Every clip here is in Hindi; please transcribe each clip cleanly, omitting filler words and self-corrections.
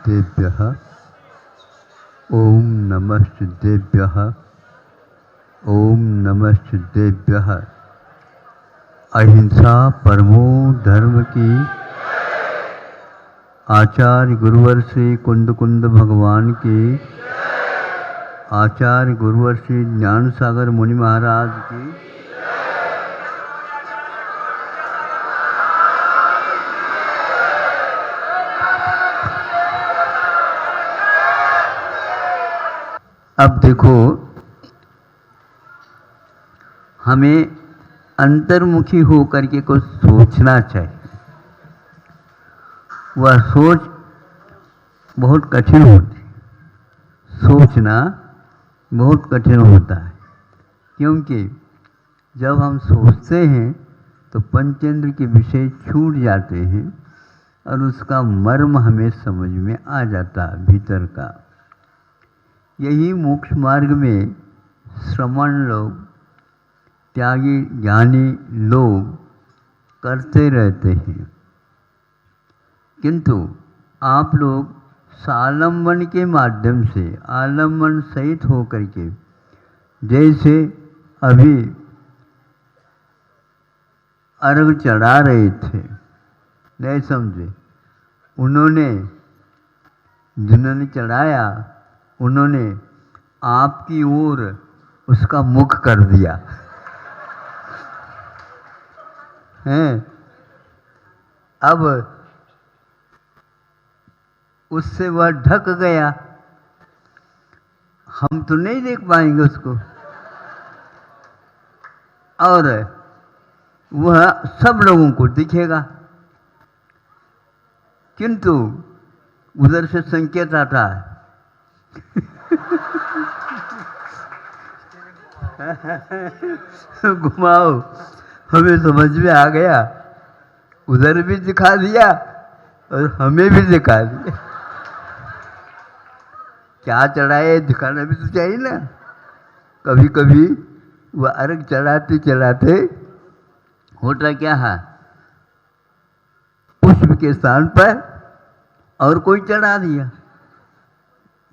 सिद्धेभ्यः ओम नमः सिद्धेभ्यः ओम नमः सिद्धेभ्यः। अहिंसा परमो धर्म की। आचार्य गुरुवर श्री कुंद कुंद भगवान की। आचार्य गुरुवर श्री ज्ञान सागर मुनि महाराज की। अब देखो, हमें अंतर्मुखी होकर के कुछ सोचना चाहिए। वह सोच बहुत कठिन होती है। सोचना बहुत कठिन होता है, क्योंकि जब हम सोचते हैं तो पंचेंद्र के विषय छूट जाते हैं और उसका मर्म हमें समझ में आ जाता है भीतर का। यही मोक्ष मार्ग में श्रमण लोग, त्यागी ज्ञानी लोग करते रहते हैं, किंतु आप लोग सालंबन के माध्यम से आलम्बन सहित होकर के, जैसे अभी अर्घ चढ़ा रहे थे, नहीं समझे? उन्होंने, जिन्होंने चढ़ाया, उन्होंने आपकी ओर उसका मुख कर दिया है। अब उससे वह ढक गया, हम तो नहीं देख पाएंगे उसको, और वह सब लोगों को दिखेगा। किंतु उधर से संकेत आता है घुमाओ, हमें समझ में आ गया, उधर भी दिखा दिया और हमें भी दिखा दिया। क्या चढ़ाए दिखाना भी तो चाहिए ना। कभी कभी वह अर्घ चढ़ाते चढ़ाते होता क्या है, पुष्प के स्थान पर और कोई चढ़ा दिया,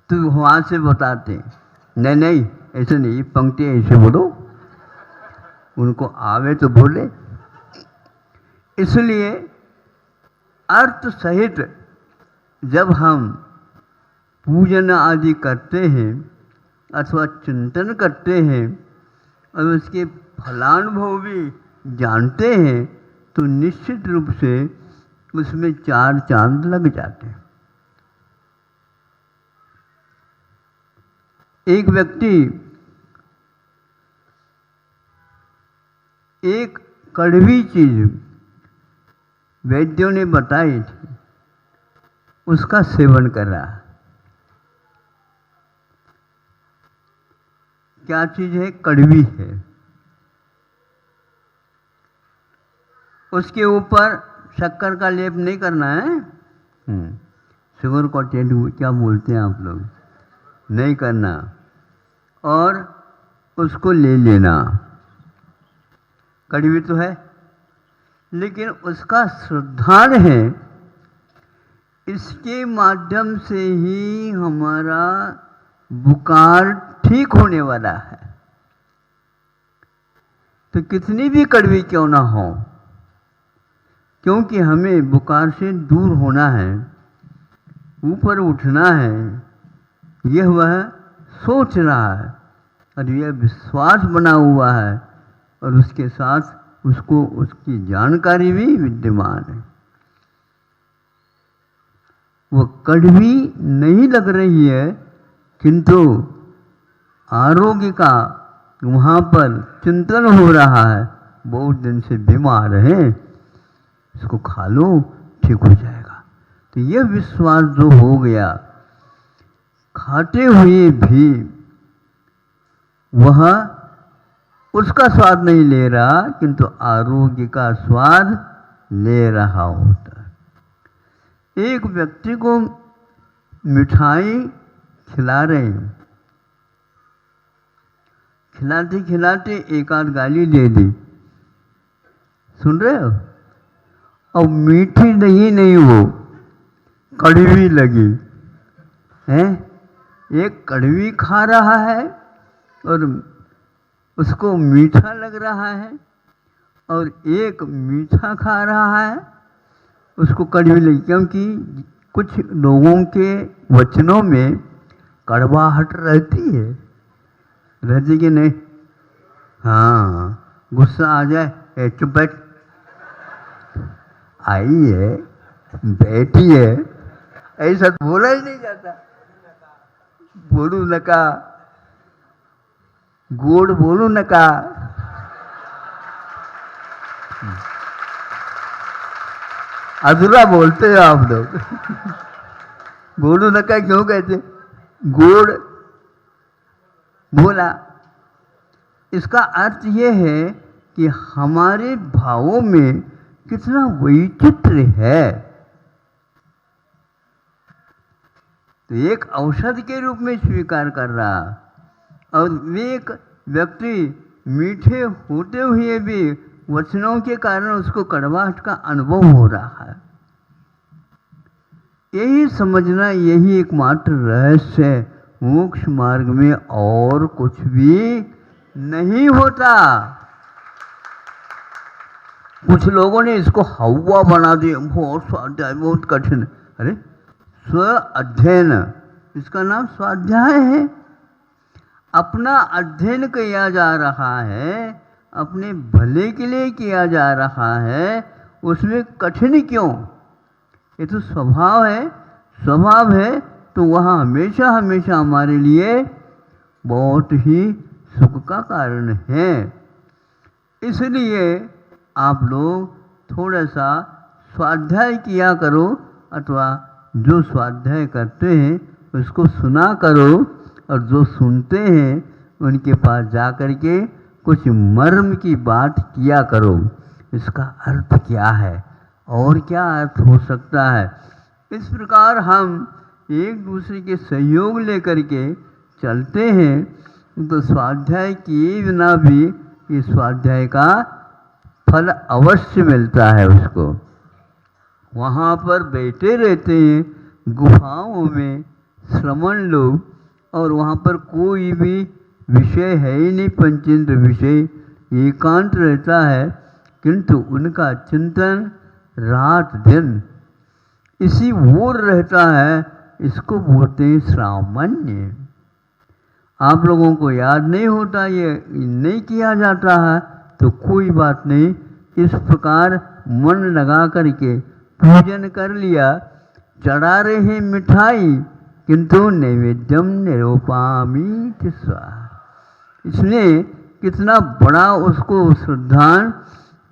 तो वहां से बताते नहीं नहीं ऐसे नहीं, पंक्ति ऐसे बोलो, उनको आवे तो बोले। इसलिए अर्थ सहित जब हम पूजन आदि करते हैं अथवा चिंतन करते हैं और उसके फलानुभव भी जानते हैं, तो निश्चित रूप से उसमें चार चांद लग जाते हैं। एक व्यक्ति एक कड़वी चीज वैद्यों ने बताई थी, उसका सेवन कर रहा है। क्या चीज है? कड़वी है। उसके ऊपर शक्कर का लेप नहीं करना है, शुगर कॉटेड क्या बोलते हैं आप लोग, नहीं करना, और उसको ले लेना। कड़वी तो है, लेकिन उसका श्रद्धान है, इसके माध्यम से ही हमारा बुखार ठीक होने वाला है। तो कितनी भी कड़वी क्यों ना हो, क्योंकि हमें बुखार से दूर होना है, ऊपर उठना है, यह वह सोच रहा है और यह विश्वास बना हुआ है, और उसके साथ उसको उसकी जानकारी भी विद्यमान है। वो कड़वी नहीं लग रही है, किंतु आरोग्य का वहाँ पर चिंतन हो रहा है, बहुत दिन से बीमार है, इसको खा लो ठीक हो जाएगा। तो यह विश्वास जो हो गया, खाते हुए भी वह उसका स्वाद नहीं ले रहा, किंतु आरोग्य का स्वाद ले रहा होता है। एक व्यक्ति को मिठाई खिला रहे हैं, खिलाते खिलाते एक आध गाली दे दी, सुन रहे हो? और मीठी नहीं वो कड़वी लगी, हैं, एक कड़वी खा रहा है और उसको मीठा लग रहा है, और एक मीठा खा रहा है उसको कड़वी लगी, क्योंकि कुछ लोगों के वचनों में कड़वाहट रहती है, रहती कि नहीं? हाँ, गुस्सा आ जाए, चुप बैठ, आई है, बैठी है, ऐसा बोला ही नहीं जाता। बोलू नका, गोड़ बोलू नका। अधूरा बोलते हो आप लोग। बोलू नका क्यों कहते? गोड़ बोला, इसका अर्थ ये है कि हमारे भावों में कितना वैचित्र्य है। तो एक औषधि के रूप में स्वीकार कर रहा, और एक व्यक्ति मीठे होते हुए भी वचनों के कारण उसको कड़वाहट का अनुभव हो रहा है। यही समझना, यही एकमात्र रहस्य है मोक्ष मार्ग में, और कुछ भी नहीं होता। कुछ लोगों ने इसको हवा बना दिया, बहुत स्वाध्याय, बहुत कठिन। अरे स्व अध्ययन, इसका नाम स्वाध्याय है। अपना अध्ययन किया जा रहा है, अपने भले के लिए किया जा रहा है, उसमें कठिन क्यों? ये तो स्वभाव है, स्वभाव है, तो वहाँ हमेशा हमेशा हमारे लिए बहुत ही सुख का कारण है। इसलिए आप लोग थोड़ा सा स्वाध्याय किया करो, अथवा जो स्वाध्याय करते हैं उसको सुना करो, और जो सुनते हैं उनके पास जा कर के कुछ मर्म की बात किया करो। इसका अर्थ क्या है और क्या अर्थ हो सकता है? इस प्रकार हम एक दूसरे के सहयोग लेकर के चलते हैं, तो स्वाध्याय किए बिना भी इस स्वाध्याय का फल अवश्य मिलता है उसको। वहाँ पर बैठे रहते हैं गुफाओं में श्रमण लोग, और वहाँ पर कोई भी विषय है ही नहीं, पंचेंद्र विषय, एकांत रहता है, किंतु उनका चिंतन रात दिन इसी ओर रहता है। इसको बोलते हैं श्रामण्य। आप लोगों को याद नहीं होता, ये नहीं किया जाता है, तो कोई बात नहीं, इस प्रकार मन लगा करके पूजन कर लिया। चढ़ा रहे मिठाई किंतु नैवेद्यम निरूपामी स्वाहा। इसने कितना बड़ा उसको श्रद्धा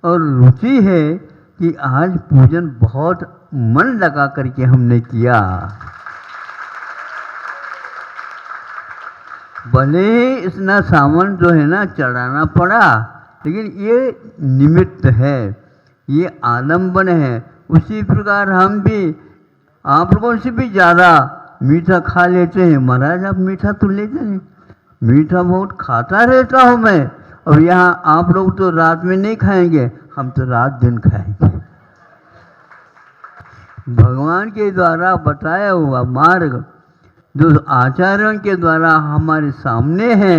और रुचि है कि आज पूजन बहुत मन लगा करके हमने किया। भले ही इतना सामान जो है ना चढ़ाना पड़ा, लेकिन ये निमित्त है, ये आलम्बन है। उसी प्रकार हम भी आप लोगों से भी ज़्यादा मीठा खा लेते हैं। महाराज आप मीठा तो लेते नहीं, मीठा बहुत खाता रहता हूँ मैं, और यहाँ आप लोग तो रात में नहीं खाएंगे, हम तो रात दिन खाएंगे। भगवान के द्वारा बताया हुआ मार्ग जो आचार्यों के द्वारा हमारे सामने है,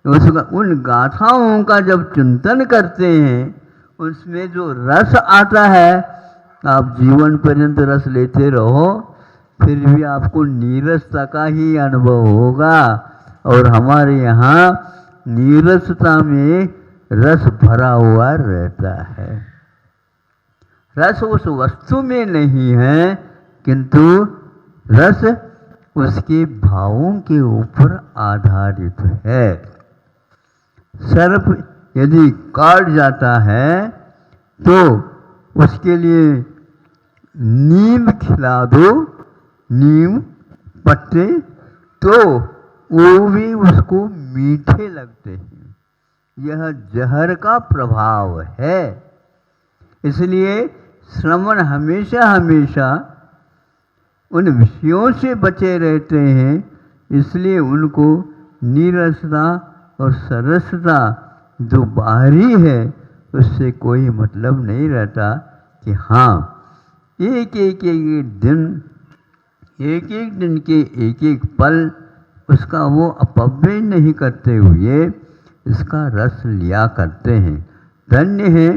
उसका उन गाथाओं का जब चिंतन करते हैं, उसमें जो रस आता है, आप जीवन पर्यंत रस लेते रहो, फिर भी आपको नीरसता का ही अनुभव होगा। और हमारे यहाँ नीरसता में रस भरा हुआ रहता है। रस उस वस्तु में नहीं है, किंतु रस उसके भावों के ऊपर आधारित है। सर्प यदि काट जाता है तो उसके लिए नीम खिला दो, नीम पत्ते, तो वो भी उसको मीठे लगते हैं। यह जहर का प्रभाव है। इसलिए श्रमण हमेशा हमेशा उन विषयों से बचे रहते हैं, इसलिए उनको नीरसता और सरसता जो बाहरी है उससे कोई मतलब नहीं रहता। कि हाँ, एक एक दिन एक एक दिन के एक एक पल उसका वो अपव्यय नहीं करते हुए इसका रस लिया करते हैं। धन्य है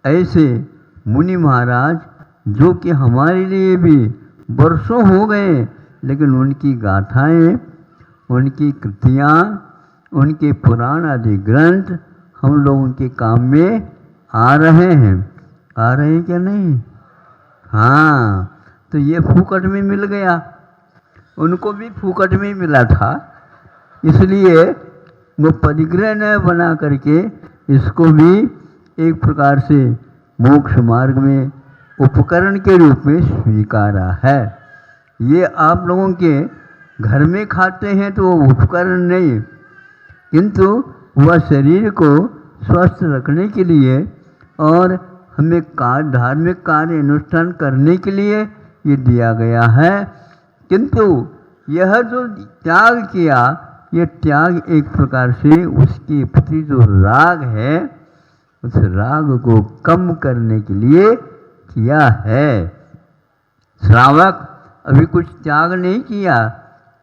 ऐसे मुनि महाराज जो कि हमारे लिए भी वर्षों हो गए, लेकिन उनकी गाथाएं, उनकी कृतियाँ, उनके पुराण आदि ग्रंथ हम लोगों के काम में आ रहे हैं। आ रहे हैं क्या नहीं? हाँ, तो ये फूकट में मिल गया, उनको भी फूकट में मिला था, इसलिए वो परिग्रह न बना करके इसको भी एक प्रकार से मोक्ष मार्ग में उपकरण के रूप में स्वीकारा है। ये आप लोगों के घर में खाते हैं तो वो उपकरण नहीं, किंतु वह शरीर को स्वस्थ रखने के लिए और हमें धार्मिक कार्य अनुष्ठान करने के लिए ये दिया गया है। किंतु यह जो त्याग किया, ये त्याग एक प्रकार से उसके प्रति जो राग है उस राग को कम करने के लिए किया है। श्रावक अभी कुछ त्याग नहीं किया,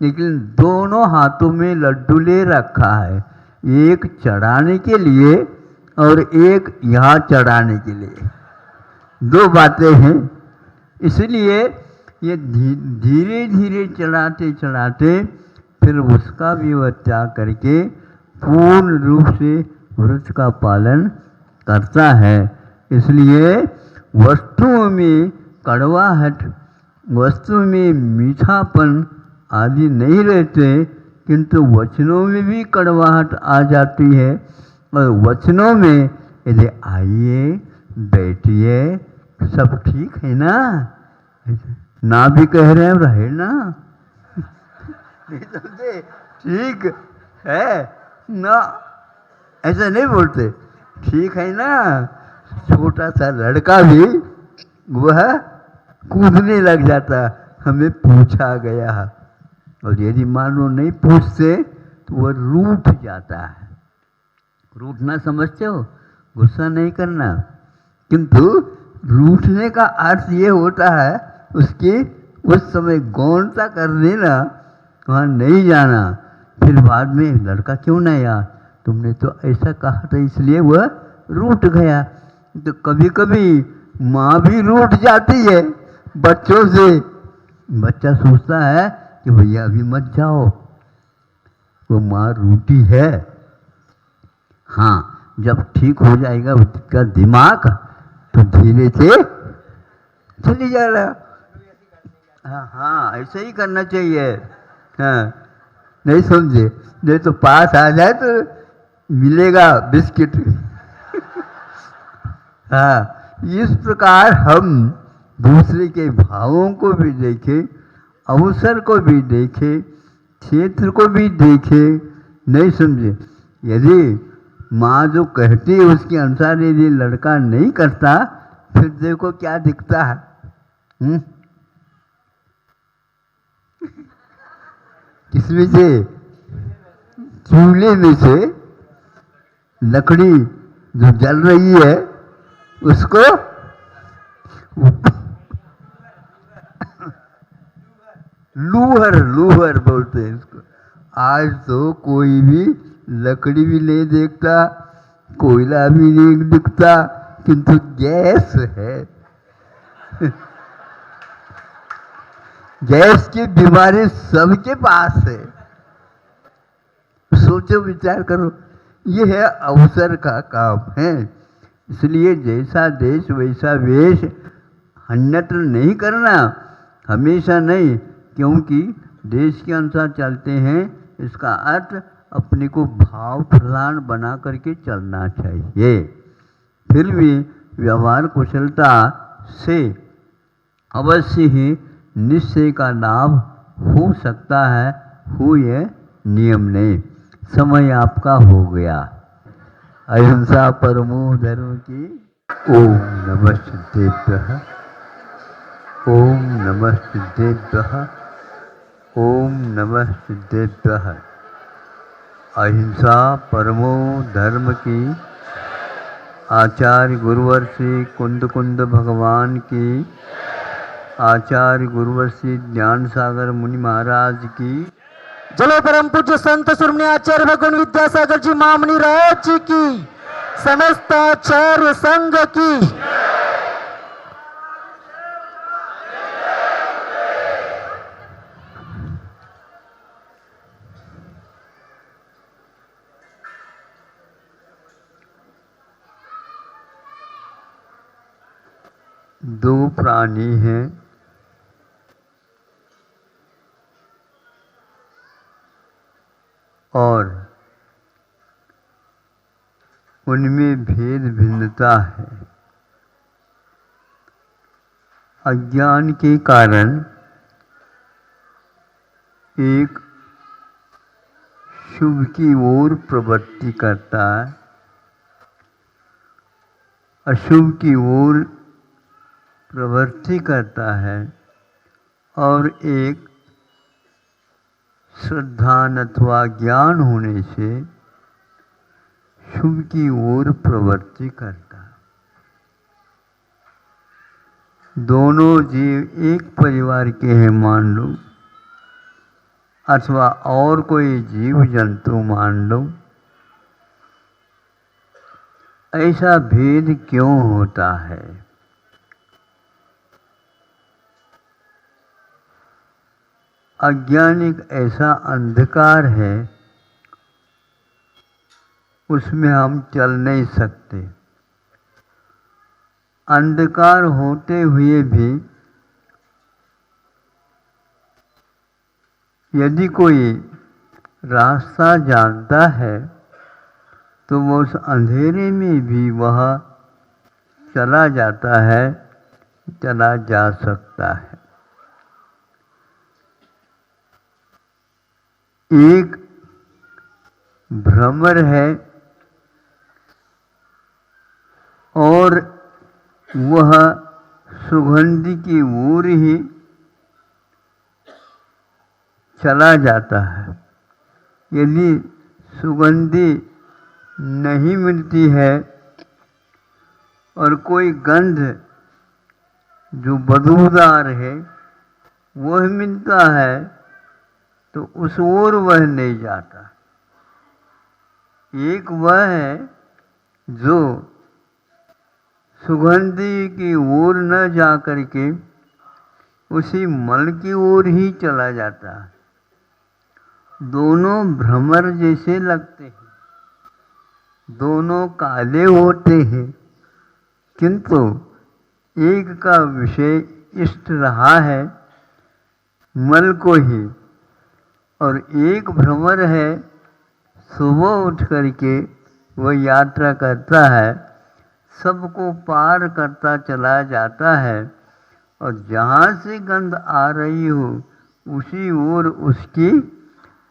लेकिन दोनों हाथों में लड्डू ले रखा है, एक चढ़ाने के लिए और एक यहाँ चढ़ाने के लिए, दो बातें हैं। इसलिए ये धीरे धीरे चढ़ाते चढ़ाते फिर उसका भी वह त्याग करके पूर्ण रूप से व्रत का पालन करता है। इसलिए वस्तुओं में कड़वाहट, वस्तु में मीठापन आदि नहीं रहते, किंतु वचनों में भी कड़वाहट आ जाती है। और वचनों में यदि आइए बैठिए सब ठीक है ना भी कह रहे हैं रहे ना नहीं समझे, ठीक है ना, ऐसा नहीं बोलते, ठीक है ना। छोटा सा लड़का भी वह कूदने लग जाता, हमें पूछा गया, और यदि मान लो नहीं पूछते तो वह रूठ जाता है। रूठना समझते हो, गुस्सा नहीं करना, किंतु रूठने का अर्थ ये होता है उसकी उस समय गौणता कर देना, वहाँ नहीं जाना, फिर बाद में लड़का क्यों नहीं आया, तुमने तो ऐसा कहा था इसलिए वह रूठ गया। तो कभी कभी माँ भी रूठ जाती है बच्चों से, बच्चा सोचता है कि भैया अभी मत जाओ, वो माँ रूठी है। हाँ, जब ठीक हो जाएगा उसका दिमाग तो धीरे से चली जाएगा। हाँ, ऐसे ही करना चाहिए। हाँ, नहीं समझे, नहीं तो पास आ जाए तो मिलेगा बिस्किट। हाँ, इस प्रकार हम दूसरे के भावों को भी देखें, अवसर को भी देखें, क्षेत्र को भी देखें, नहीं समझे। यदि माँ जो कहती है उसके अनुसार यदि लड़का नहीं करता, फिर देखो क्या दिखता है। किसमें से? चूल्हे में से लकड़ी जो जल रही है उसको लूहर बोलते हैं इसको। आज तो कोई भी लकड़ी भी नहीं देखता, कोयला भी नहीं दिखता, किंतु गैस है। गैस की बीमारी सबके पास है। सोचो, विचार करो, ये है अवसर का काम है। इसलिए जैसा देश वैसा वेश, अन्यत्र नहीं करना, हमेशा नहीं, क्योंकि देश के अनुसार चलते हैं, इसका अर्थ अपने को भाव प्रधान बना करके चलना चाहिए। फिर भी व्यवहार कुशलता से अवश्य ही निश्चय का लाभ हो सकता है, हो ये नियम नहीं। समय आपका हो गया। अहिंसा परमो धर्म की। ओम नमः सिद्धेभ्यः, ओम नमः सिद्धेभ्यः, ओम नमः सिद्धेभ्यः। अहिंसा परमो धर्म की। आचार्य गुरुवर श्री कुंद कुंद भगवान की। आचार्य गुरुवर्षी ज्ञान सागर मुनि महाराज की। जले परम पूज्य संत सुरमणि आचार्य भगवान विद्यासागर जी महामुनि राज जी की, समस्त आचार्य संघ की। दो प्राणी हैं, और उनमें भेद भिन्नता है। अज्ञान के कारण एक शुभ की ओर प्रवृत्ति करता है, अशुभ की ओर प्रवृत्ति करता है, और एक श्रद्धा अथवा ज्ञान होने से शुभ की ओर प्रवृत्ति करता है। दोनों जीव एक परिवार के हैं मान लो, अथवा और कोई जीव जंतु मान लो। ऐसा भेद क्यों होता है? अज्ञान एक ऐसा अंधकार है, उसमें हम चल नहीं सकते। अंधकार होते हुए भी यदि कोई रास्ता जानता है तो वो उस अंधेरे में भी वह चला जाता है, चला जा सकता है। एक भ्रमर है और वह सुगंधि की ओर ही चला जाता है। यदि सुगंधि नहीं मिलती है और कोई गंध जो बदबूदार है वह मिलता है तो उस ओर वह नहीं जाता। एक वह है जो सुगंधि की ओर न जा करके उसी मल की ओर ही चला जाता है। दोनों भ्रमर जैसे लगते हैं, दोनों काले होते हैं, किंतु एक का विषय इष्ट रहा है मल को ही, और एक भ्रमर है सुबह उठ करके वह यात्रा करता है, सबको पार करता चला जाता है, और जहाँ से गंध आ रही हो उसी ओर उसकी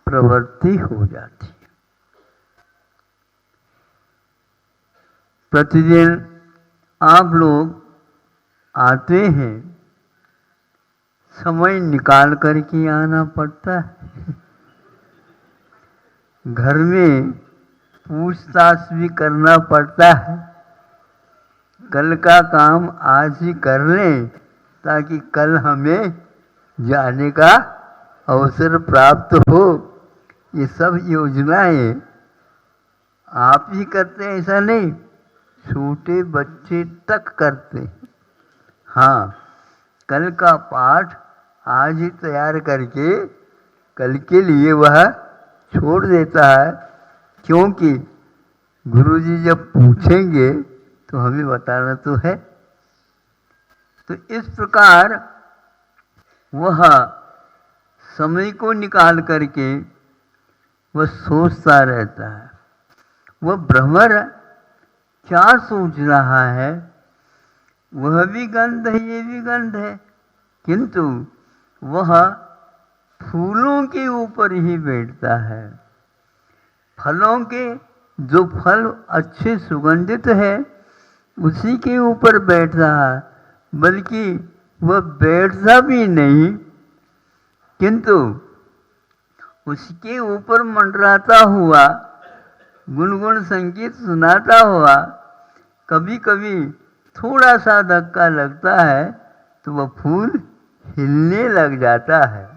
प्रवृत्ति हो जाती है। प्रतिदिन आप लोग आते हैं, समय निकाल करके आना पड़ता है। घर में पूछताछ भी करना पड़ता है, कल का काम आज ही कर लें ताकि कल हमें जाने का अवसर प्राप्त हो। ये सब योजनाएं आप ही करते हैं ऐसा नहीं, छोटे बच्चे तक करते हैं। हाँ, कल का पाठ आज ही तैयार करके कल के लिए वह छोड़ देता है, क्योंकि गुरुजी जब पूछेंगे तो हमें बताना तो है। तो इस प्रकार वह समय को निकाल करके वह सोचता रहता है। वह भ्रमर क्या सोच रहा है? वह भी गंध है, ये भी गंध है, किंतु वह फूलों के ऊपर ही बैठता है। फलों के जो फल अच्छे सुगंधित है उसी के ऊपर बैठ रहा है, बल्कि वह बैठता भी नहीं, किंतु उसके ऊपर मंडराता हुआ, गुनगुन संगीत सुनाता हुआ, कभी कभी थोड़ा सा धक्का लगता है तो वह फूल हिलने लग जाता है।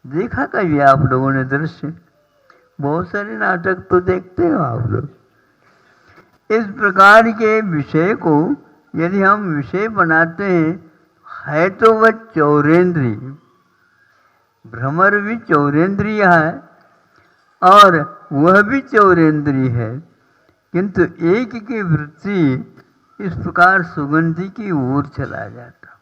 देखा कभी आप लोगों ने दृश्य? बहुत सारे नाटक तो देखते हो आप लोग। इस प्रकार के विषय को यदि हम विषय बनाते हैं, है तो वह चौरेंद्रीय, भ्रमर भी चौरेंद्रीय है और वह भी चौरेंद्रीय है, किंतु एक की वृत्ति इस प्रकार सुगंधि की ओर चला जाता।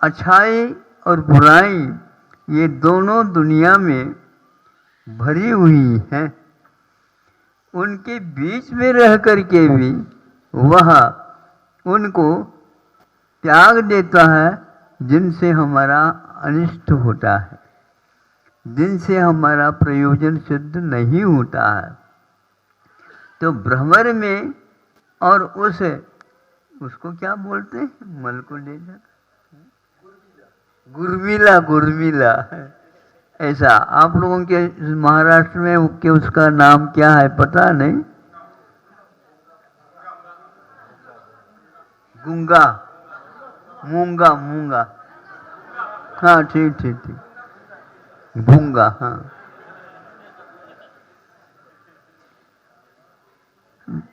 अच्छाई और बुराई ये दोनों दुनिया में भरी हुई हैं। उनके बीच में रह करके भी वह उनको त्याग देता है जिनसे हमारा अनिष्ट होता है, जिनसे हमारा प्रयोजन सिद्ध नहीं होता है। तो भ्रमर में और उसको क्या बोलते हैं, मल को ले जाता, गुरमिला, गुरमिला, ऐसा आप लोगों के महाराष्ट्र में के उसका नाम क्या है पता नहीं? गुंगा, मूंगा, मूंगा, हाँ ठीक ठीक ठीक, भूंगा, हाँ।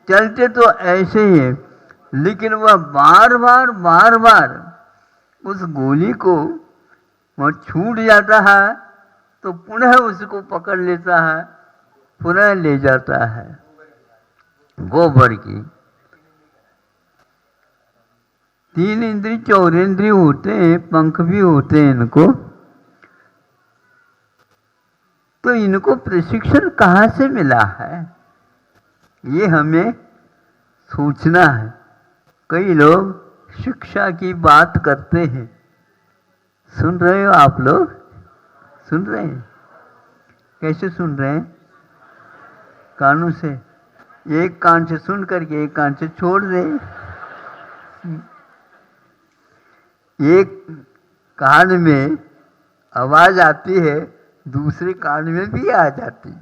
चलते तो ऐसे ही है, लेकिन वह बार बार उस गोली को वह छूट जाता है तो पुनः उसको पकड़ लेता है, पुनः ले जाता है। गोबर की 3 इंद्रिय चौरेंद्रिय होते हैं, पंख भी होते हैं इनको। तो इनको प्रशिक्षण कहाँ से मिला है, ये हमें सोचना है। कई लोग शिक्षा की बात करते हैं, सुन रहे हो आप लोग? सुन रहे हैं? कैसे सुन रहे हैं? कानों से, एक कान से सुन करके एक कान से छोड़ दे। एक कान में आवाज आती है, दूसरे कान में भी आ जाती।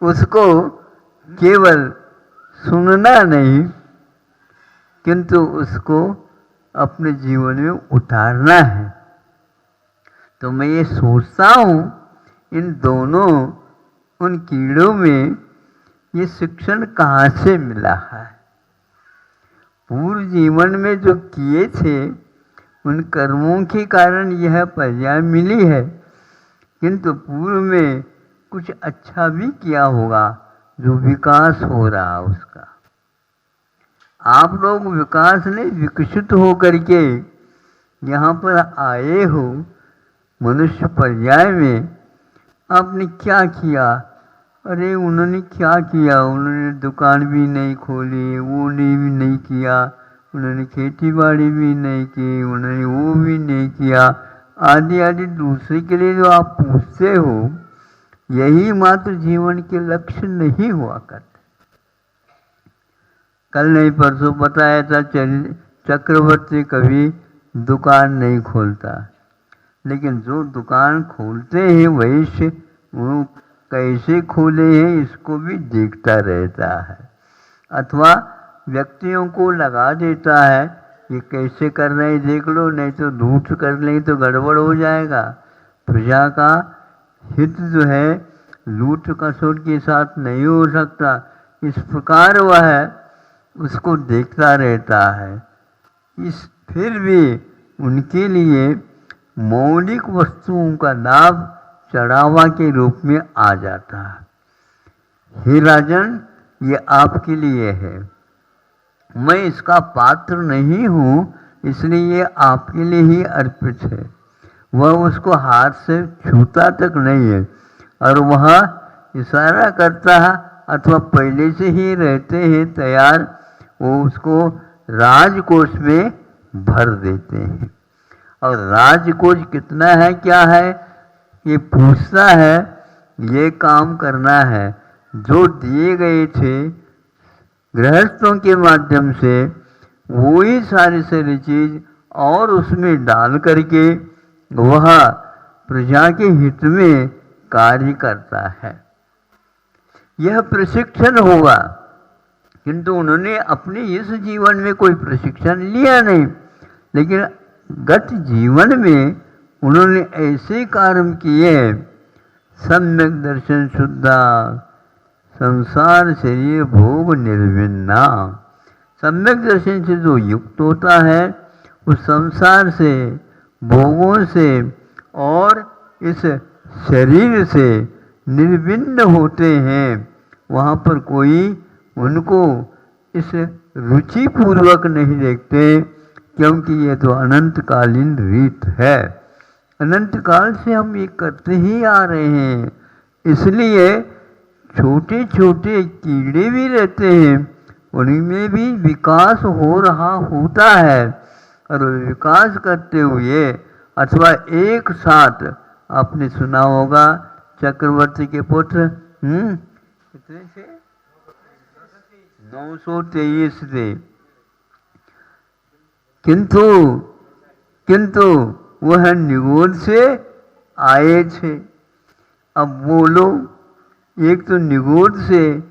उसको केवल सुनना नहीं, किंतु उसको अपने जीवन में उतारना है। तो मैं ये सोचता हूँ इन दोनों उन कीड़ों में ये शिक्षण कहाँ से मिला है। पूर्व जीवन में जो किए थे उन कर्मों के कारण यह पर्याय मिली है, किंतु पूर्व में कुछ अच्छा भी किया होगा जो विकास हो रहा उसका। आप लोग विकास नहीं, विकसित हो करके यहाँ पर आए हो मनुष्य पर्याय में। आपने क्या किया? अरे उन्होंने क्या किया, उन्होंने दुकान भी नहीं खोली, वो भी नहीं किया, उन्होंने खेती बाड़ी भी नहीं की, उन्होंने वो भी नहीं किया, आदि आदि। दूसरे के लिए जो आप पूछते हो, यही मात्र जीवन के लक्ष्य नहीं हुआ करते। कल नहीं परसों बताया था चक्रवर्ती कभी दुकान नहीं खोलता, लेकिन जो दुकान खोलते हैं वैश्य वो कैसे खोले हैं इसको भी देखता रहता है, अथवा व्यक्तियों को लगा देता है ये कैसे कर रहे हैं देख लो, नहीं तो लूट कर लेंगे तो गड़बड़ हो जाएगा। प्रजा का हित जो है लूट खसोट के साथ नहीं हो सकता, इस प्रकार वह उसको देखता रहता है। इस फिर भी उनके लिए मौलिक वस्तुओं का लाभ चढ़ावा के रूप में आ जाता है। हे राजन, ये आपके लिए है, मैं इसका पात्र नहीं हूँ, इसलिए ये आपके लिए ही अर्पित है। वह उसको हाथ से छूता तक नहीं है और वह इशारा करता है, अथवा पहले से ही रहते हैं तैयार, वो उसको राजकोष में भर देते हैं। और राजकोष कितना है क्या है ये पूछता है, ये काम करना है। जो दिए गए थे गृहस्थों के माध्यम से वही सारी चीज और उसमें डाल करके वह प्रजा के हित में कार्य करता है। यह प्रशिक्षण होगा किंतु उन्होंने अपने इस जीवन में कोई प्रशिक्षण लिया नहीं, लेकिन गत जीवन में उन्होंने ऐसे कर्म किए, सम्यक दर्शन शुद्धा संसार शरीर भोग निर्विन्ना। सम्यक दर्शन से जो युक्त होता है उस संसार से, भोगों से और इस शरीर से निर्विन्न होते हैं। वहाँ पर कोई उनको इस रुचि पूर्वक नहीं देखते, क्योंकि ये तो अनंतकालीन रीत है। अनंत काल से हम ये करते ही आ रहे हैं, इसलिए छोटे छोटे कीड़े भी रहते हैं, उनमें भी विकास हो रहा होता है। और विकास करते हुए अथवा एक साथ, आपने सुना होगा चक्रवर्ती के पुत्र कितने थे? 923 थे, किंतु वह निगोद से आए थे। अब बोलो, एक तो निगोद से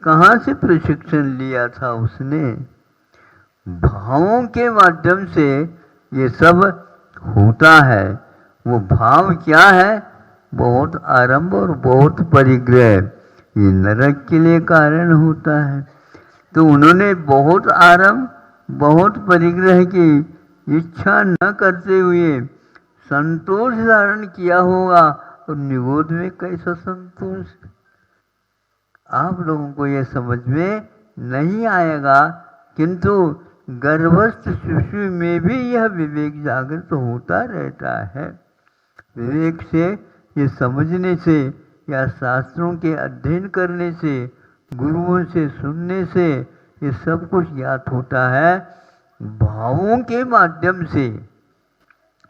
कहाँ से प्रशिक्षण लिया था उसने? भावों के माध्यम से ये सब होता है। वो भाव क्या है? बहुत आरंभ और बहुत परिग्रह, ये नरक के लिए कारण होता है। तो उन्होंने बहुत आरंभ बहुत परिग्रह की इच्छा न करते हुए संतोष धारण किया होगा, और निगोद में कैसा संतोष? आप लोगों को यह समझ में नहीं आएगा, किंतु गर्भस्थ शिशु में भी यह विवेक जागृत होता रहता है। विवेक से, ये समझने से या शास्त्रों के अध्ययन करने से, गुरुओं से सुनने से ये सब कुछ ज्ञात होता है। भावों के माध्यम से,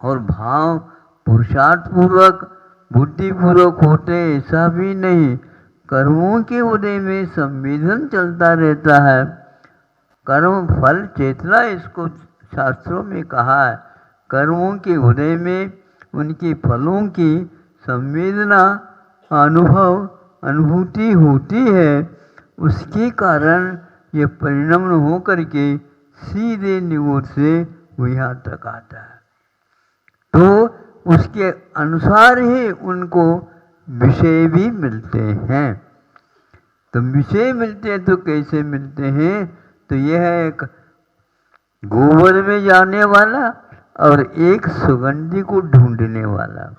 और भाव पुरुषार्थ पूर्वक बुद्धिपूर्वक होते ऐसा भी नहीं। कर्मों के उदय में संवेदन चलता रहता है। कर्म फल चेतना, इसको शास्त्रों में कहा है। कर्मों के उदय में उनके फलों की संवेदना, अनुभव, अनुभूति होती है। उसके कारण ये परिणमन हो करके सीधे निगोद से वो यहाँ तक आता है। तो उसके अनुसार ही उनको विषय भी मिलते हैं। तो विषय मिलते हैं तो कैसे मिलते हैं? तो यह है एक गोबर में जाने वाला और एक सुगंधि को ढूंढने वाला।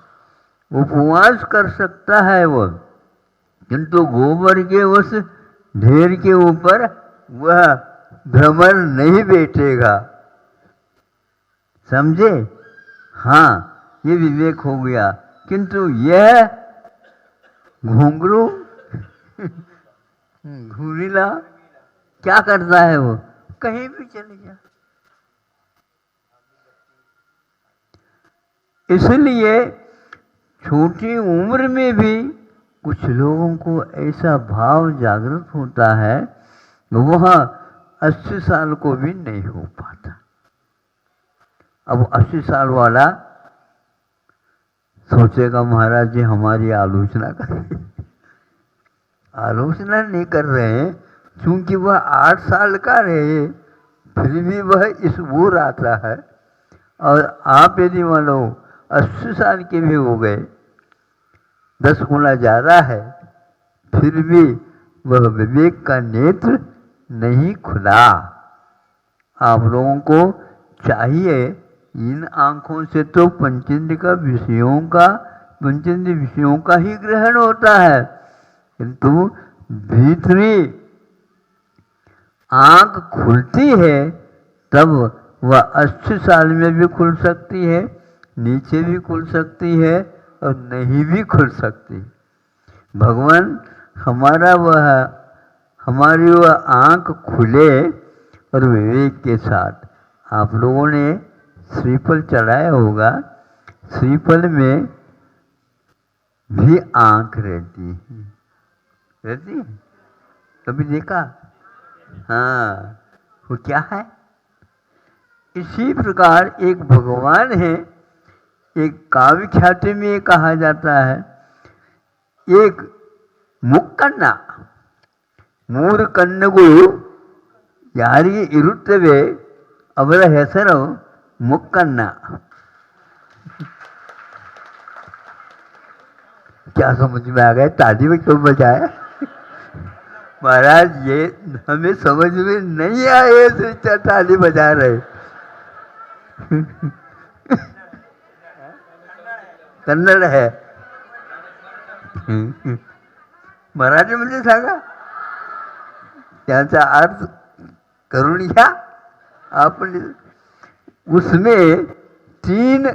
उपवास कर सकता है वो, किंतु गोबर के उस ढेर के ऊपर वह भ्रमर नहीं बैठेगा। समझे? हाँ, ये विवेक हो गया। किंतु यह घुंघरू घुरीला क्या करता है? वो कहीं भी चले जा। इसलिए छोटी उम्र में भी कुछ लोगों को ऐसा भाव जागृत होता है, वह 80 साल को भी नहीं हो पाता। अब 80 साल वाला सोचेगा महाराज जी हमारी आलोचना कर रहे हैं। आलोचना नहीं कर रहे हैं, क्योंकि वह 8 साल का रहे फिर भी वह इस ओर आता है। और आप यदि मान लो 80 साल के भी हो गए, 10 गुना ज़्यादा है, फिर भी वह विवेक का नेत्र नहीं खुला। आप लोगों को चाहिए, इन आँखों से तो पंचेंद्रिय विषयों का ही ग्रहण होता है, किंतु भीतरी आँख खुलती है तब वह 80 साल में भी खुल सकती है, नीचे भी खुल सकती है और नहीं भी खुल सकती। भगवान हमारी वह आँख खुले। और विवेक के साथ आप लोगों ने श्रीफल चढ़ाया होगा, श्रीफल में भी आँख रहती है, कभी देखा? हाँ, वो क्या है? इसी प्रकार एक भगवान है, एक काव्य ख्याति में ये कहा जाता है, एक मुक्कन्ना मूर कन्नगु ಯಾರಿಗೆ ಇರುತ್ತವೆ ಅವರ ಹೆಸರು ಮುಕ್ಕಣ್ಣ. क्या समझ में आ गया? ताली में क्यों बजाए? महाराज ये हमें समझ में नहीं आए तो ताली बजा रहे. कन्नड़ है. मराठीमध्ये सांगा. त्याचा अर्थ करून घ्या आपण. उसमें 3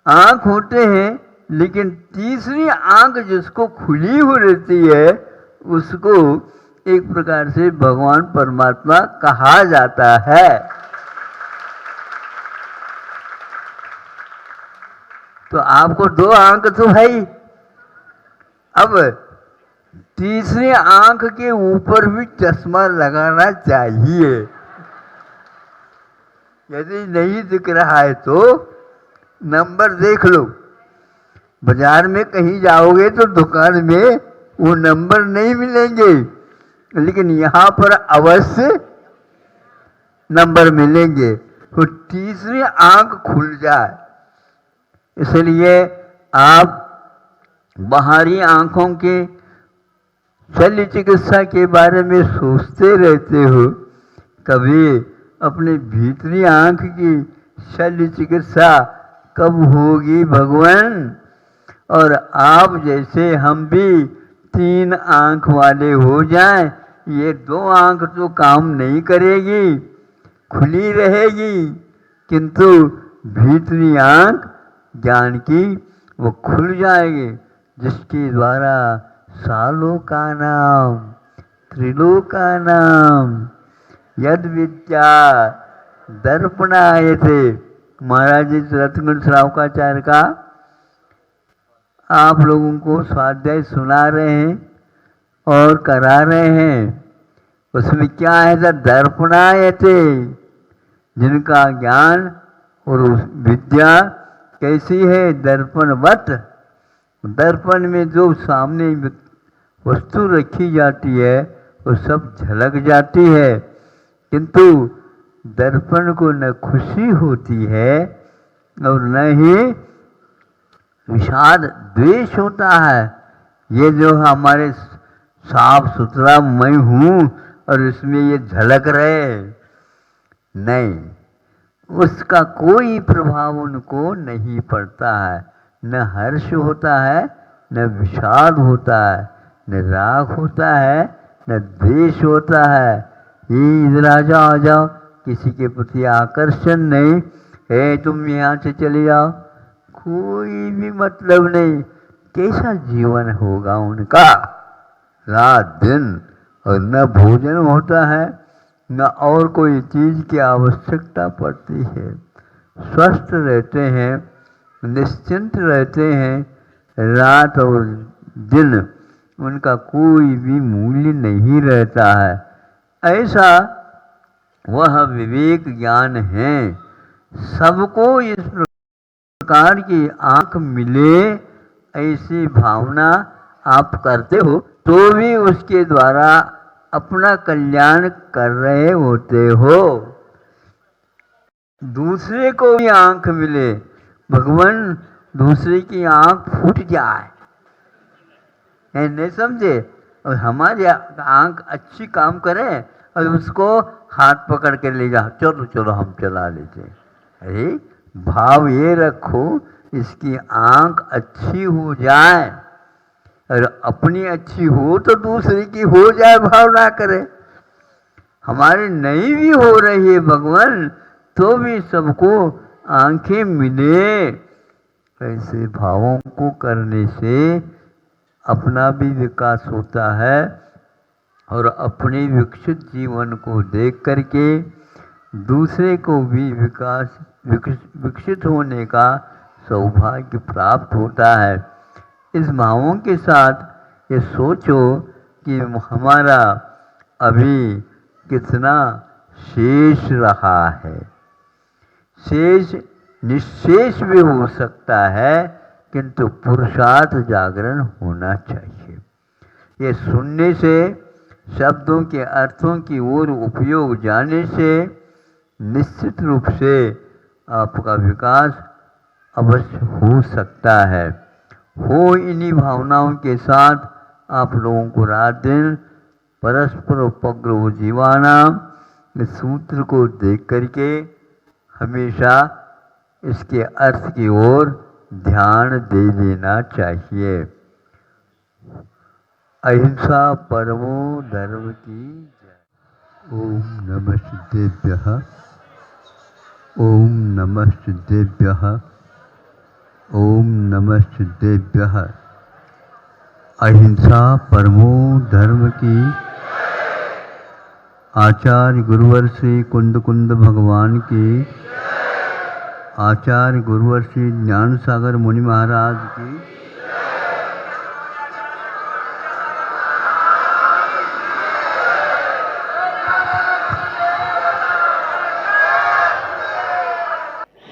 आंख होते हैं, लेकिन तीसरी आंख जिसको खुली हुई रहती है उसको एक प्रकार से भगवान परमात्मा कहा जाता है. तो आपको 2 आंख तो है ही. अब तीसरी आंख के ऊपर भी चश्मा लगाना चाहिए. यदि नहीं दिख रहा है तो नंबर देख लो. बाजार में कहीं जाओगे तो दुकान में वो नंबर नहीं मिलेंगे, लेकिन यहाँ पर अवश्य नंबर मिलेंगे. तो तीसरी आंख खुल जाए, इसलिए आप बाहरी आंखों के शल्य चिकित्सा के बारे में सोचते रहते हो. कभी अपने भीतरी आंख की शल्य चिकित्सा कब होगी भगवान? और आप जैसे हम भी 3 आंख वाले हो जाएं, ये 2 आंख तो काम नहीं करेगी, खुली रहेगी, किंतु भीतरी आंख ज्ञान की वो खुल जाएगी, जिसके द्वारा सालों का नाम त्रिलोक का नाम यद विद्या दर्पणायते. महाराज जी रत्नगुण श्रावकाचार्य का आप लोगों को स्वाध्याय सुना रहे हैं और करा रहे हैं. उसमें क्या है? दर्पणायते, जिनका ज्ञान और विद्या कैसी है? दर्पणवत. दर्पण में जो सामने वस्तु रखी जाती है वो सब झलक जाती है, किंतु दर्पण को न खुशी होती है और न ही विषाद द्वेष होता है. ये जो हमारे साफ सुथरा मैं हूँ और इसमें ये झलक रहे, नहीं, उसका कोई प्रभाव उनको नहीं पड़ता है. न हर्ष होता है, न विषाद होता है, न राग होता है, न द्वेष होता है. ये इधर आ जाओ, किसी के प्रति आकर्षण नहीं है, तुम यहाँ से चले जाओ, कोई भी मतलब नहीं. कैसा जीवन होगा उनका? रात दिन, और न भोजन होता है, न और कोई चीज की आवश्यकता पड़ती है. स्वस्थ रहते हैं, निश्चिंत रहते हैं. रात और दिन उनका कोई भी मूल्य नहीं रहता है. ऐसा वह विवेक ज्ञान है. सबको इस प्रकार की आंख मिले ऐसी भावना आप करते हो तो भी उसके द्वारा अपना कल्याण कर रहे होते हो. दूसरे को भी आंख मिले, भगवान दूसरे की आंख फूट जाए, नहीं समझे, और हमारी आंख अच्छी काम करे और उसको हाथ पकड़ के ले जाओ, चलो चलो हम चला लेते. अरे भाव ये रखो इसकी आंख अच्छी हो जाए, और अपनी अच्छी हो तो दूसरे की हो जाए, भाव ना करे. हमारी नहीं भी हो रही है भगवान, तो भी सबको आंखें मिले. ऐसे भावों को करने से अपना भी विकास होता है और अपने विकसित जीवन को देख करके दूसरे को भी विकसित होने का सौभाग्य प्राप्त होता है. इस भावों के साथ ये सोचो कि हमारा अभी कितना शेष रहा है. शेष निशेष भी हो सकता है, किंतु पुरुषार्थ जागरण होना चाहिए. ये सुनने से शब्दों के अर्थों की ओर उपयोग जाने से निश्चित रूप से आपका विकास अवश्य हो सकता है। हो इन्हीं भावनाओं के साथ आप लोगों को रात दिन परस्पर उपग्रह जीवानाम इस सूत्र को देख करके हमेशा इसके अर्थ की ओर ध्यान दे देना चाहिए। अहिंसा परमो धर्म की जय। ओम नमः सिद्धेभ्यः। ओम नमः सिद्धेभ्यः। ओम नमः सिद्धेभ्यः। अहिंसा परमो धर्म की। आचार्य गुरुवर श्री कुंद कुंद भगवान की। आचार्य गुरुवर श्री ज्ञान सागर मुनि महाराज की।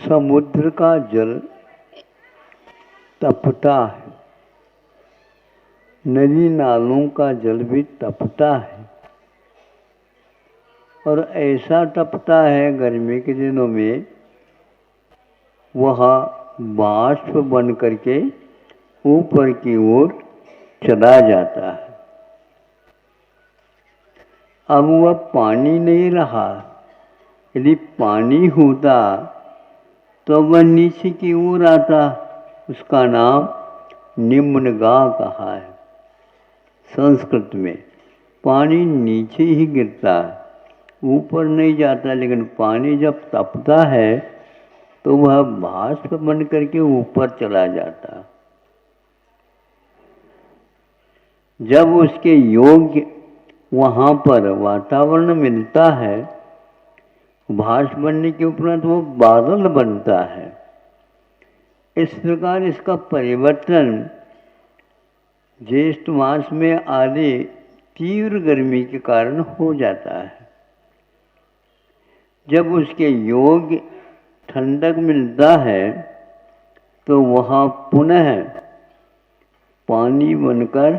समुद्र का जल तपता है, नदी नालों का जल भी तपता है, और ऐसा तपता है गर्मी के दिनों में वह बाष्प बन करके ऊपर की ओर चला जाता है। अब वह पानी नहीं रहा। यदि पानी होता तो वह नीचे की ओर आता। उसका नाम निम्नगा कहा है। संस्कृत में पानी नीचे ही गिरता है, ऊपर नहीं जाता। लेकिन पानी जब तपता है तो वह बाष्प बन करके ऊपर चला जाता। जब उसके योग्य वहाँ पर वातावरण मिलता है, बाष्प बनने के उपरांत वो बादल बनता है। इस प्रकार इसका परिवर्तन ज्येष्ठ मास में आदि तीव्र गर्मी के कारण हो जाता है। जब उसके योग्य ठंडक मिलता है तो वहाँ पुनः पानी बनकर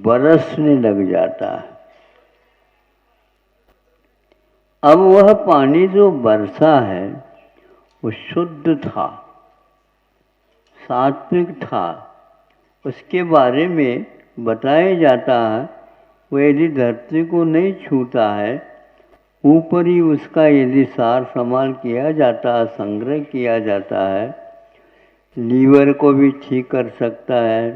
बरसने लग जाता है। अब वह पानी जो बरसा है वो शुद्ध था, सात्विक था। उसके बारे में बताया जाता है वो यदि धरती को नहीं छूता है, ऊपर ही उसका यदि सार संभाल किया जाता है, संग्रह किया जाता है, लीवर को भी ठीक कर सकता है,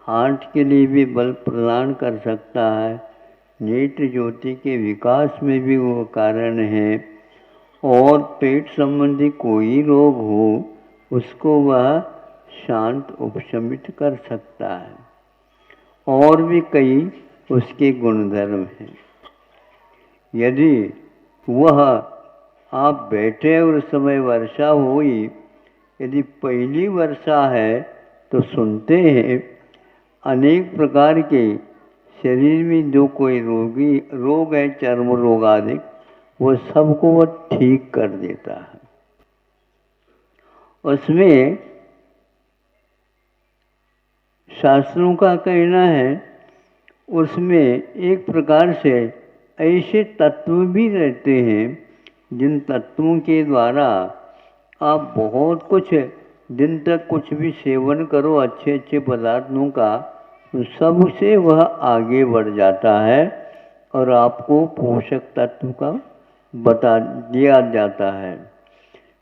हार्ट के लिए भी बल प्रदान कर सकता है, नेत्र ज्योति के विकास में भी वो कारण है, और पेट संबंधी कोई रोग हो उसको वह शांत उपशमित कर सकता है। और भी कई उसके गुणधर्म हैं। यदि वह आप बैठे और उस समय वर्षा हुई, यदि पहली वर्षा है तो सुनते हैं अनेक प्रकार के शरीर में जो कोई रोग है, चर्म रोग आदि, वो सबको वह ठीक कर देता है। उसमें शास्त्रों का कहना है उसमें एक प्रकार से ऐसे तत्व भी रहते हैं जिन तत्वों के द्वारा आप बहुत कुछ दिन तक कुछ भी सेवन करो अच्छे अच्छे पदार्थों का, तो सबसे वह आगे बढ़ जाता है और आपको पोषक तत्व का बता दिया जाता है।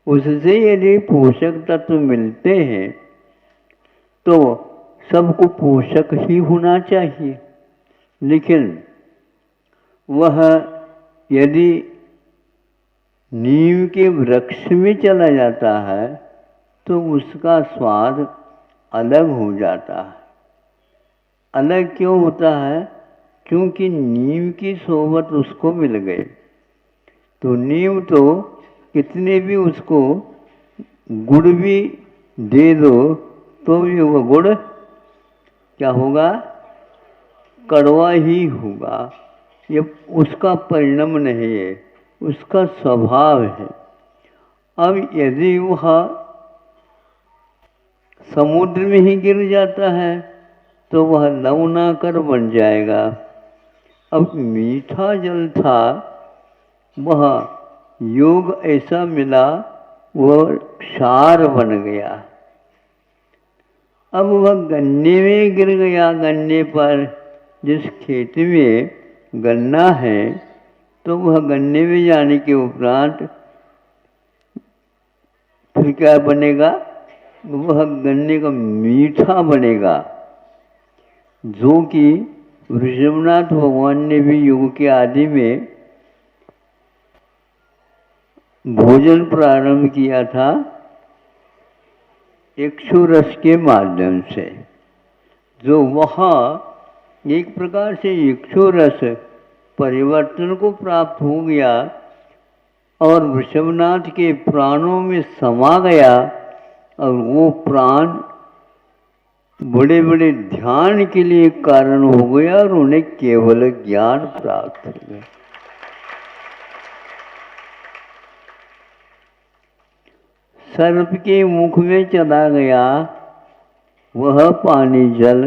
उससे यदि पोषक तत्व मिलते हैं तो सबको पोषक ही होना चाहिए। लेकिन वह यदि नीम के वृक्ष में चला जाता है तो उसका स्वाद अलग हो जाता है। अलग क्यों होता है? क्योंकि नीम की सोबत उसको मिल गई। तो नीम तो कितने भी उसको गुड़ भी दे दो तो भी वह गुड़ क्या होगा? कड़वा ही होगा। ये उसका परिणाम नहीं है, उसका स्वभाव है। अब यदि वह समुद्र में ही गिर जाता है तो वह लवणाकर बन जाएगा। अब मीठा जल था, वह योग ऐसा मिला, वह क्षार बन गया। अब वह गन्ने में गिर गया। गन्ने पर, जिस खेत में गन्ना है, तो वह गन्ने में जाने के उपरांत फिर क्या बनेगा? वह गन्ने का मीठा बनेगा, जो कि ऋषभनाथ भगवान ने भी योग के आदि में भोजन प्रारंभ किया था इक्षुरस के माध्यम से। जो वहाँ एक प्रकार से इक्षुरस परिवर्तन को प्राप्त हो गया और ऋषभनाथ के प्राणों में समा गया, और वो प्राण बड़े बड़े ध्यान के लिए कारण हो गया और उन्हें केवल ज्ञान प्राप्त हो गया। सर्प के मुख में चला गया वह पानी जल,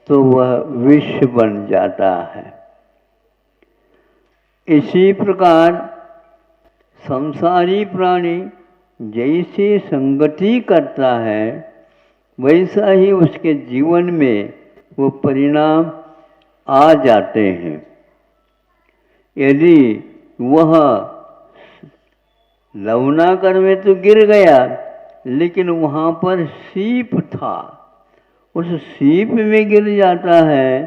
तो वह विष बन जाता है। इसी प्रकार संसारी प्राणी जैसे संगति करता है, वैसा ही उसके जीवन में वो परिणाम आ जाते हैं। यदि वह लवणाकर में तो गिर गया, लेकिन वहाँ पर सीप था, उस सीप में गिर जाता है,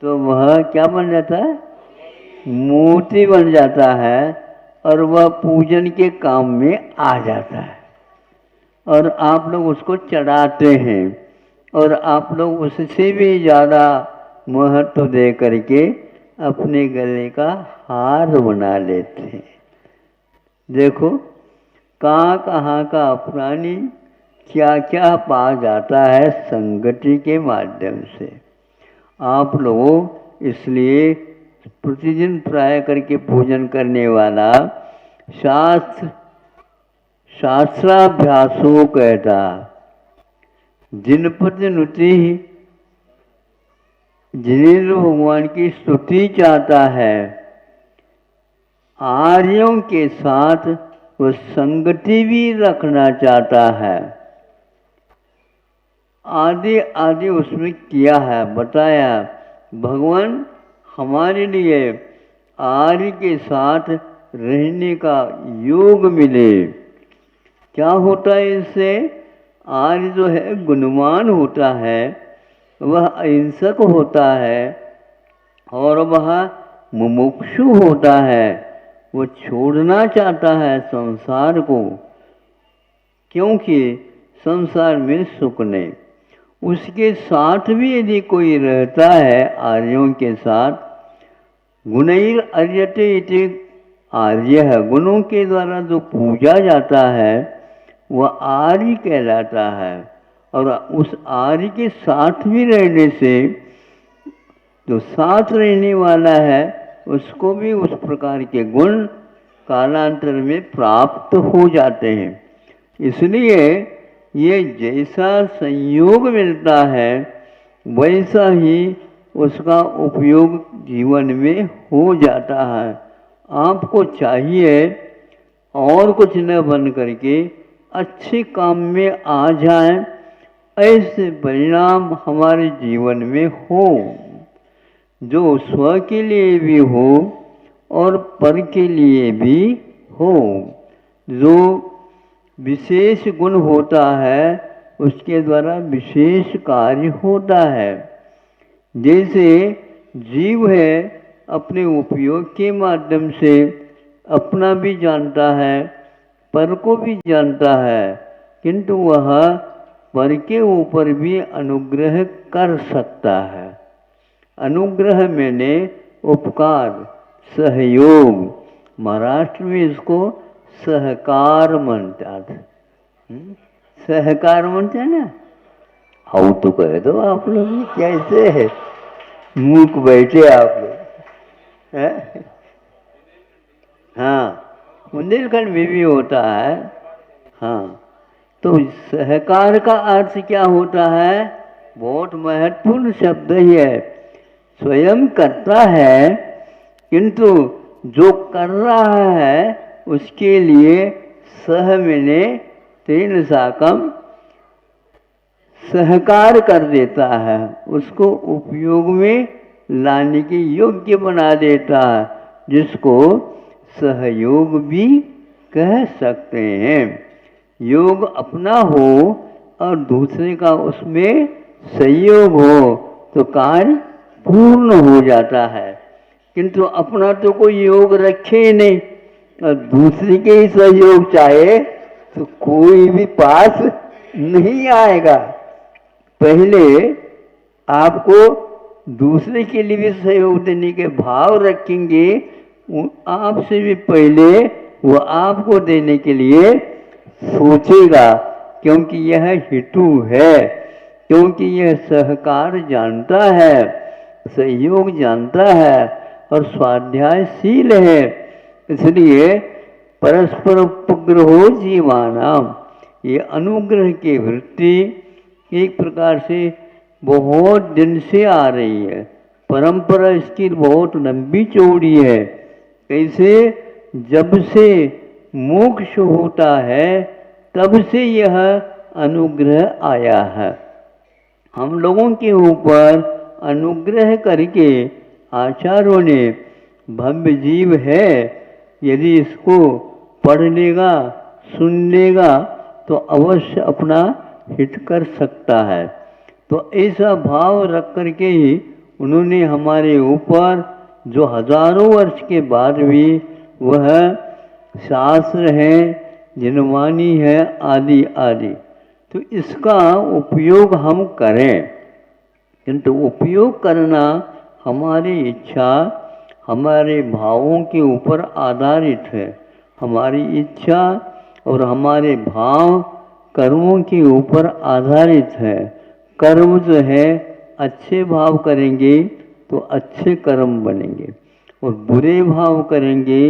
तो वह क्या बन जाता है? मोती बन जाता है, और वह पूजन के काम में आ जाता है। और आप लोग उसको चढ़ाते हैं, और आप लोग उससे भी ज़्यादा महत्व दे करके अपने गले का हार बना लेते हैं। देखो कहाँ का प्राणी क्या क्या पा जाता है संगति के माध्यम से। आप लोग इसलिए प्रतिदिन प्राय करके पूजन करने वाला शास्त्राभ्यासो कहता, जिनपति नुति जिनेन्द्र भगवान की स्तुति चाहता है, आर्यों के साथ वो संगति भी रखना चाहता है। आदि आदि उसमें किया है, बताया। भगवान हमारे लिए आर्य के साथ रहने का योग मिले। क्या होता है इससे? आर्य जो है गुणवान होता है, वह अहिंसक होता है, और वह मुमुक्षु होता है। वो छोड़ना चाहता है संसार को, क्योंकि संसार में सुख नहीं। उसके साथ भी यदि कोई रहता है आर्यों के साथ, गुणैर अर्यते इति आर्य है, गुणों के द्वारा जो पूजा जाता है वह आर्य कहलाता है। और उस आर्य के साथ भी रहने से जो साथ रहने वाला है उसको भी उस प्रकार के गुण कालांतर में प्राप्त हो जाते हैं। इसलिए ये जैसा संयोग मिलता है, वैसा ही उसका उपयोग जीवन में हो जाता है। आपको चाहिए और कुछ न बन करके अच्छे काम में आ जाएं, ऐसे परिणाम हमारे जीवन में हो, जो स्व के लिए भी हो और पर के लिए भी हो। जो विशेष गुण होता है उसके द्वारा विशेष कार्य होता है। जैसे जीव है अपने उपयोग के माध्यम से अपना भी जानता है, पर को भी जानता है, किंतु वह पर के ऊपर भी अनुग्रह कर सकता है। अनुग्रह मैंने उपकार, सहयोग, महाराष्ट्र में इसको सहकार मानता था। सहकार मानते हैं ना? हाँ तो कह दो आप लोग, कैसे है मूक बैठे आप लोग है? हाँ, बुंदेलखंड में भी होता है। हाँ, तो सहकार का अर्थ क्या होता है? बहुत महत्वपूर्ण शब्द ही है। स्वयं करता है, किंतु जो कर रहा है उसके लिए सह मैंने तेन साकम सहकार कर देता है, उसको उपयोग में लाने के योग्य बना देता है, जिसको सहयोग भी कह सकते हैं। योग अपना हो और दूसरे का उसमें सहयोग हो तो कार्य पूर्ण हो जाता है, किंतु अपना तो कोई योग रखे ही नहीं और दूसरे के ही सहयोग चाहे तो कोई भी पास नहीं आएगा। पहले आपको दूसरे के लिए भी सहयोग देने के भाव रखेंगे, आपसे भी पहले वो आपको देने के लिए सोचेगा, क्योंकि यह हेतु है, क्योंकि यह सहकार जानता है, सहयोग जानता है और स्वाध्यायशील है। इसलिए परस्पर उपग्रहो जीवानाम, ये अनुग्रह की वृत्ति एक प्रकार से बहुत दिन से आ रही है, परंपरा इसकी बहुत लंबी चौड़ी है। कैसे? जब से मोक्ष होता है तब से यह अनुग्रह आया है। हम लोगों के ऊपर अनुग्रह करके आचार्यों ने भव्य जीव है, यदि इसको पढ़ लेगा सुन लेगा तो अवश्य अपना हित कर सकता है। तो ऐसा भाव रख करके ही उन्होंने हमारे ऊपर जो हजारों वर्ष के बाद भी वह शास्त्र है, जिनवाणी है, आदि आदि, तो इसका उपयोग हम करें। किंतु उपयोग करना हमारी इच्छा, हमारे भावों के ऊपर आधारित है। हमारी इच्छा और हमारे भाव कर्मों के ऊपर आधारित है। कर्म जो है अच्छे भाव करेंगे तो अच्छे कर्म बनेंगे और बुरे भाव करेंगे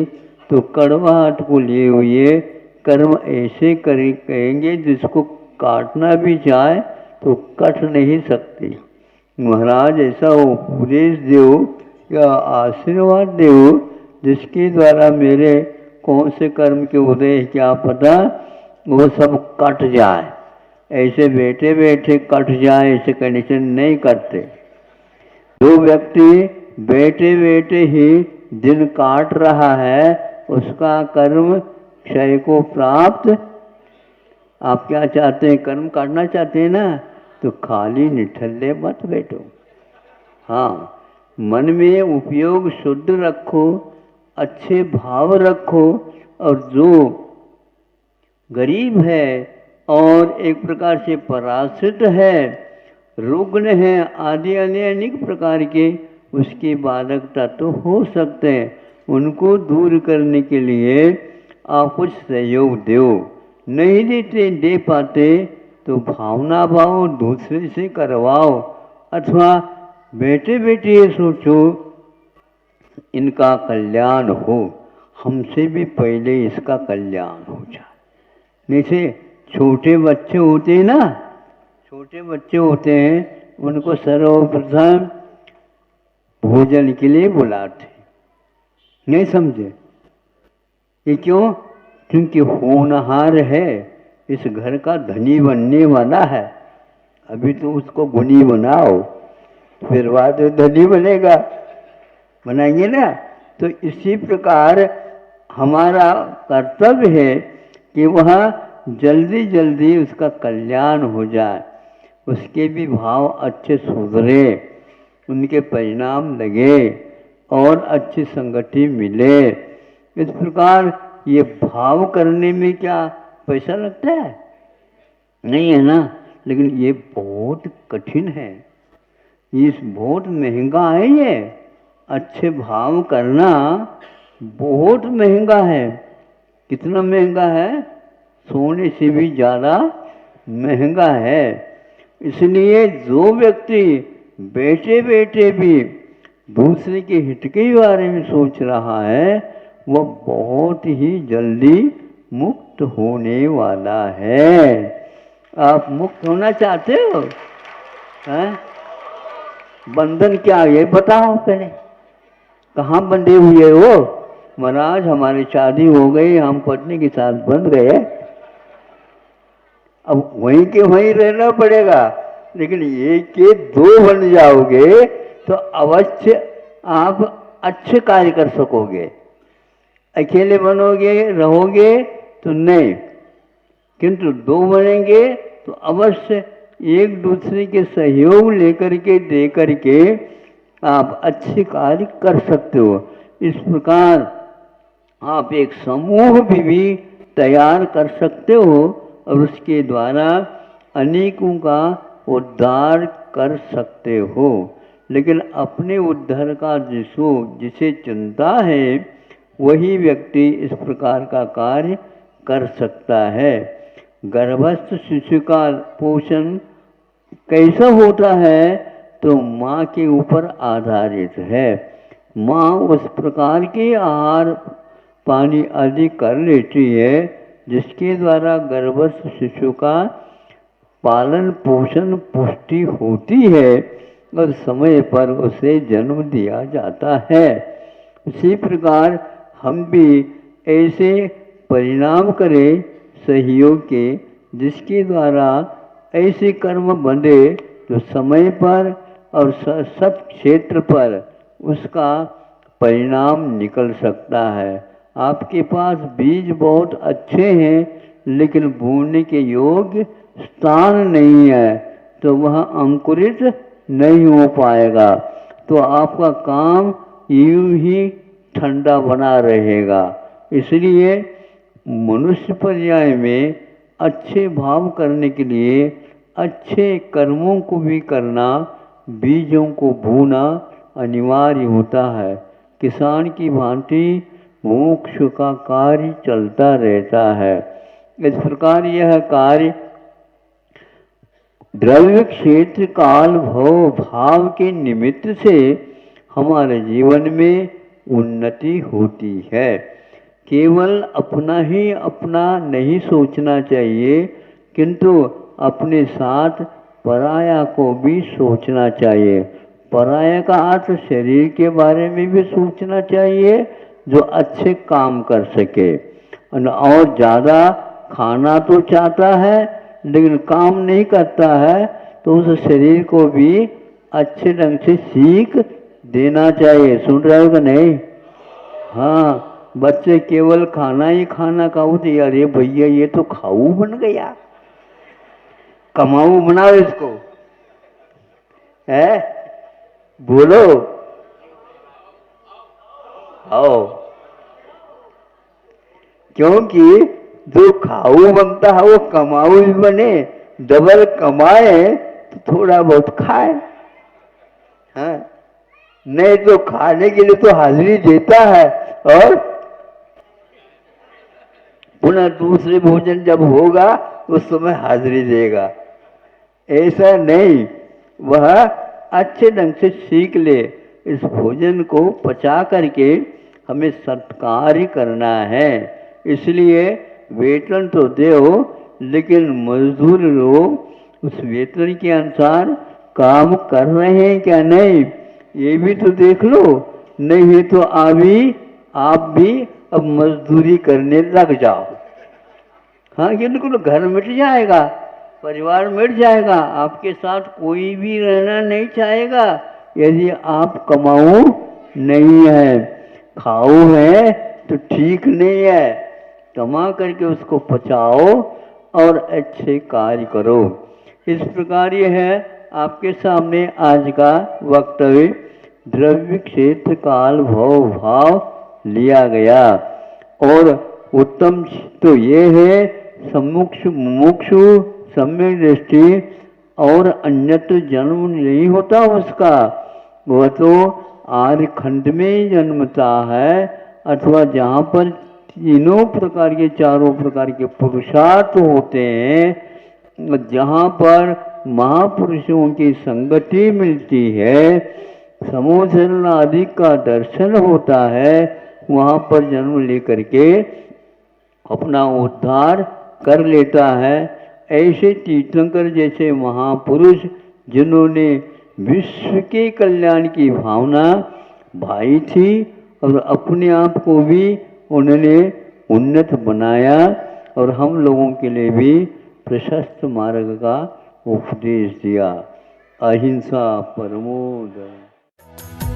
तो कड़वाहट को लिए हुए कर्म ऐसे करेंगे जिसको काटना भी चाहे तो कट नहीं सकते। महाराज ऐसा उपदेश दो या आशीर्वाद दो जिसके द्वारा मेरे कौन से कर्म के उदय क्या पता वो सब कट जाए। ऐसे बैठे बैठे कट जाए ऐसे कंडीशन नहीं करते। जो व्यक्ति बैठे बैठे ही दिन काट रहा है उसका कर्म क्षय को प्राप्त। आप क्या चाहते हैं? कर्म काटना चाहते हैं ना, तो खाली निठल्ले मत बैठो। हाँ, मन में उपयोग शुद्ध रखो, अच्छे भाव रखो, और जो गरीब है और एक प्रकार से पराश्रित है, रुग्ण है, आदि अन्य अनेक प्रकार के उसकी बाधकता तो हो सकते हैं, उनको दूर करने के लिए आप कुछ सहयोग दो। नहीं देते दे पाते तो भावना भाव दूसरे से करवाओ, अथवा बैठे बैठे ये सोचो इनका कल्याण हो, हमसे भी पहले इसका कल्याण हो जाए। जैसे छोटे बच्चे होते हैं ना, छोटे बच्चे होते हैं, उनको सर्वप्रथम भोजन के लिए बुलाते, नहीं समझे? ये क्यों? क्योंकि होनहार है, इस घर का धनी बनने वाला है, अभी तो उसको गुणी बनाओ, फिर बाद में धनी बनेगा, बनाएंगे ना। तो इसी प्रकार हमारा कर्तव्य है कि वह जल्दी जल्दी उसका कल्याण हो जाए, उसके भी भाव अच्छे सुधरे, उनके परिणाम लगे और अच्छी संगति मिले। इस प्रकार ये भाव करने में क्या पैसा लगता है? नहीं है ना, लेकिन ये बहुत कठिन है, ये बहुत महंगा है। ये अच्छे भाव करना बहुत महंगा है। कितना महंगा है? सोने से भी ज़्यादा महंगा है। इसलिए जो व्यक्ति बैठे बैठे भी दूसरे के हित के बारे में सोच रहा है वह बहुत ही जल्दी मुक्त होने वाला है। आप मुक्त होना चाहते हो? हैं? बंधन क्या है ये बताओ पहले, कहाँ बंधे हुए हो? महाराज हमारी शादी हो गई, हम पत्नी के साथ बंध गए, अब वहीं के वहीं रहना पड़ेगा। लेकिन एक के दो बन जाओगे तो अवश्य आप अच्छे कार्य कर सकोगे। अकेले बनोगे रहोगे तो नहीं, किंतु दो बनेंगे तो अवश्य एक दूसरे के सहयोग लेकर के दे करके आप अच्छे कार्य कर सकते हो। इस प्रकार आप एक समूह भी तैयार कर सकते हो और उसके द्वारा अनेकों का उद्धार कर सकते हो। लेकिन अपने उद्धार का जिसे चिंता है वही व्यक्ति इस प्रकार का कार्य कर सकता है। गर्भस्थ शिशु का पोषण कैसा होता है? तो माँ के ऊपर आधारित है। माँ उस प्रकार के आहार पानी आदि कर लेती है जिसके द्वारा गर्भस्थ शिशु का पालन पोषण पुष्टि होती है और समय पर उसे जन्म दिया जाता है। इसी प्रकार हम भी ऐसे परिणाम करें सहयोग के जिसके द्वारा ऐसे कर्म बंधे जो समय पर और सब क्षेत्र पर उसका परिणाम निकल सकता है। आपके पास बीज बहुत अच्छे हैं लेकिन बोने के योग्य स्थान नहीं है तो वह अंकुरित नहीं हो पाएगा, तो आपका काम यूं ही ठंडा बना रहेगा। इसलिए मनुष्य पर्याय में अच्छे भाव करने के लिए अच्छे कर्मों को भी करना, बीजों को बोना अनिवार्य होता है। किसान की भांति मोक्ष का कार्य चलता रहता है। इस प्रकार यह कार्य द्रव्य क्षेत्र काल भव भाव के निमित्त से हमारे जीवन में उन्नति होती है। केवल अपना ही अपना नहीं सोचना चाहिए किंतु अपने साथ पराया को भी सोचना चाहिए। पराया का अर्थ शरीर के बारे में भी सोचना चाहिए जो अच्छे काम कर सके, और ज़्यादा खाना तो चाहता है लेकिन काम नहीं करता है तो उस शरीर को भी अच्छे ढंग से सीख देना चाहिए। सुन रहे हो कि नहीं? हाँ, बच्चे केवल खाना ही खाना खाओ तो अरे भैया ये तो खाऊ बन गया, कमाऊ बनाओ इसको, है बोलो आओ। क्योंकि जो खाऊ बनता है वो कमाऊ भी बने, डबल कमाए तो थोड़ा बहुत खाए, हाँ? नहीं तो खाने के लिए तो हाजिरी देता है और पुनः दूसरे भोजन जब होगा उस समय हाजिरी देगा। ऐसा नहीं, वह अच्छे ढंग से सीख ले। इस भोजन को पचा करके हमें सत्कार करना है। इसलिए वेतन तो दो लेकिन मजदूर लोग उस वेतन के अनुसार काम कर रहे हैं क्या नहीं ये भी तो देख लो। नहीं है तो आप भी अब मजदूरी करने लग जाओ। हाँ, बिल्कुल घर मिट जाएगा, परिवार मिट जाएगा, आपके साथ कोई भी रहना नहीं चाहेगा यदि आप कमाऊ नहीं है। खाओ है तो ठीक नहीं है, कमा करके उसको पचाओ और अच्छे कार्य करो। इस प्रकार ये है आपके सामने आज का वक्तव्य। द्रव्य क्षेत्र काल भव भाव लिया गया और उत्तम तो ये है मुमुक्षु सम्यक दृष्टि और अन्यत्र जन्म नहीं होता उसका, वह तो आर्य खंड में जन्मता है अथवा जहाँ पर तीनों प्रकार के चारों प्रकार के पुरुषार्थ होते हैं, जहाँ पर महापुरुषों की संगति मिलती है, समोधन आदि का दर्शन होता है, वहाँ पर जन्म लेकर के अपना उद्धार कर लेता है। ऐसे तीर्थंकर जैसे महापुरुष जिन्होंने विश्व के कल्याण की भावना भाई थी और अपने आप को भी उन्होंने उन्नत बनाया और हम लोगों के लिए भी प्रशस्त मार्ग का उपदेश दिया। अहिंसा परमो धर्मः।